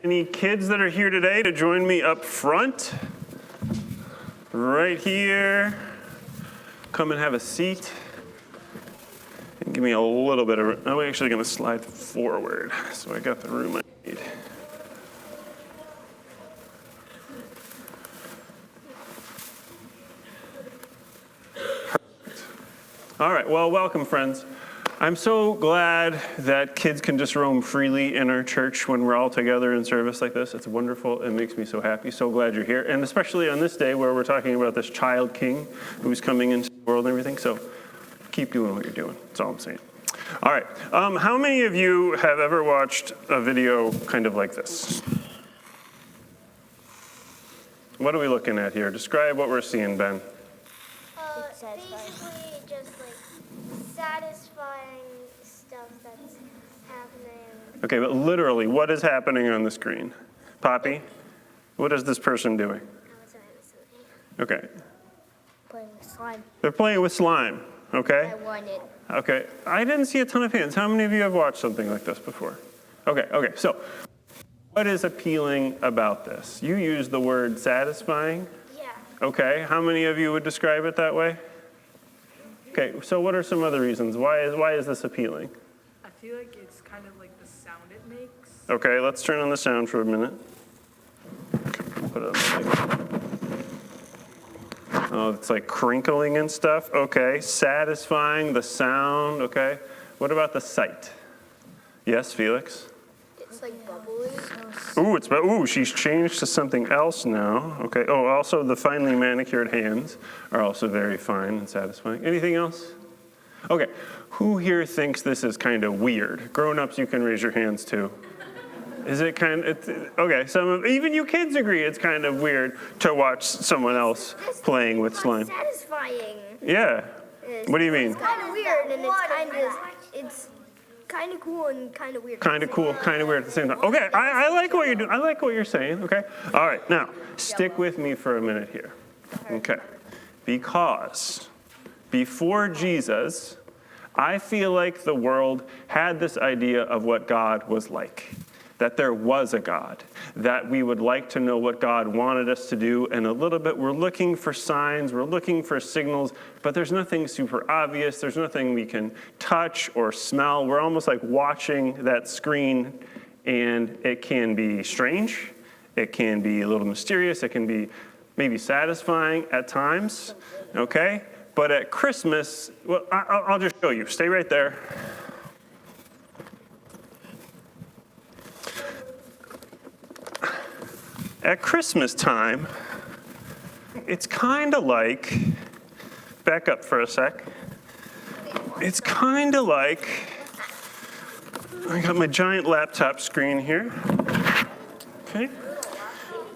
any kids that are here today to join me up front? Right here. Come and have a seat. And give me a little bit of, I'm actually going to slide forward so I got the room I need. Perfect. All right, well, welcome, friends. I'm so glad that kids can just roam freely in our church when we're all together in service like this. It's wonderful. It makes me so happy. So glad you're here. And especially on this day where we're talking about this child king who's coming into the world and everything. So keep doing what you're doing. That's all I'm saying. All right. How many of you have ever watched a video kind of like this? What are we looking at here? Describe what we're seeing, Ben. Basically just like satisfying stuff that's happening. Okay, but literally, what is happening on the screen? Poppy, what is this person doing? Okay. Playing with slime. They're playing with slime, okay? I won it. Okay, I didn't see a ton of hands. How many of you have watched something like this before? Okay, so what is appealing about this? You used the word satisfying. Yeah. Okay, how many of you would describe it that way? Okay, so what are some other reasons? Why is this appealing? I feel like it's kind of like the sound it makes. Okay, let's turn on the sound for a minute. Put it on the Oh, it's like crinkling and stuff. Okay, satisfying, the sound. Okay, what about the sight? Yes, Felix? It's like bubbly. Ooh, she's changed to something else now. Okay. Oh, also the finely manicured hands are also very fine and satisfying. Anything else? Okay. Who here thinks this is kind of weird? Grown-ups, you can raise your hands too. Is it kind of, okay, even you kids agree it's kind of weird to watch someone else playing with slime. Satisfying. Yeah. What do you mean? It's kind of weird and it's kind of cool and kind of weird. Kind of cool, kind of weird at the same time. Okay, I like what you're doing. I like what you're saying, okay? All right, now, stick with me for a minute here. Okay. Because before Jesus, I feel like the world had this idea of what God was like. That there was a God, that we would like to know what God wanted us to do, and a little bit we're looking for signs, we're looking for signals, but there's nothing super obvious, there's nothing we can touch or smell. We're almost like watching that screen, and it can be strange, it can be a little mysterious, it can be maybe satisfying at times, okay? But at Christmas, well, I'll just show you. Stay right there. At Christmas time, it's kind of like, back up for a sec. It's kind of like, I got my giant laptop screen here. Okay.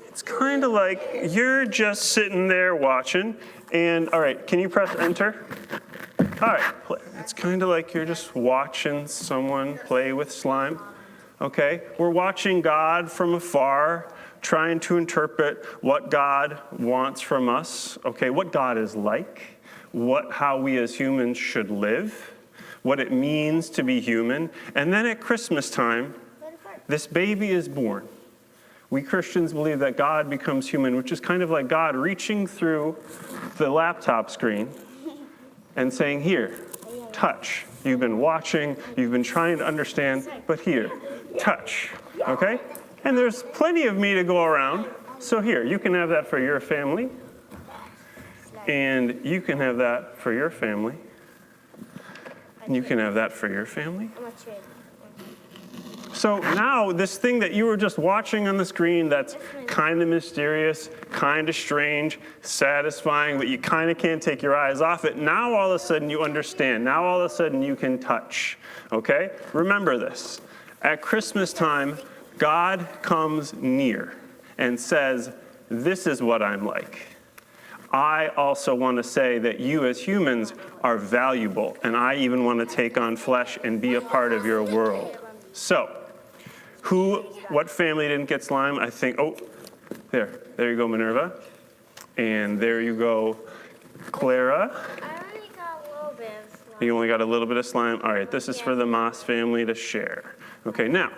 It's kind of like you're just sitting there watching, and all right, can you press enter? All right, play. It's kind of like you're just watching someone play with slime. Okay, we're watching God from afar, trying to interpret what God wants from us, okay, what God is like, how we as humans should live, what it means to be human. And then at Christmas time, this baby is born. We Christians believe that God becomes human, which is kind of like God reaching through the laptop screen and saying, here, touch. You've been watching, you've been trying to understand, but here, touch, okay? And there's plenty of me to go around. So here, you can have that for your family. And you can have that for your family. And you can have that for your family. So now this thing that you were just watching on the screen that's kind of mysterious, kind of strange, satisfying, but you kind of can't take your eyes off it, now all of a sudden you understand. Now all of a sudden you can touch, okay? Remember this. At Christmas time, God comes near and says, this is what I'm like. I also want to say that you as humans are valuable, and I even want to take on flesh and be a part of your world. So, what family didn't get slime? I think, there you go, Minerva. And there you go, Clara. I only got a little bit of slime. You only got a little bit of slime? All right, this is for the Moss family to share. Okay, now,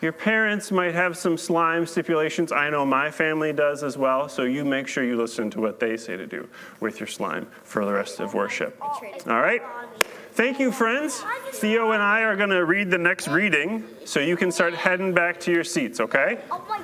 Your parents might have some slime stipulations. I know my family does as well, so you make sure you listen to what they say to do with your slime for the rest of worship. All right? Thank you, friends. Theo and I are going to read the next reading, so you can start heading back to your seats, okay? Oh my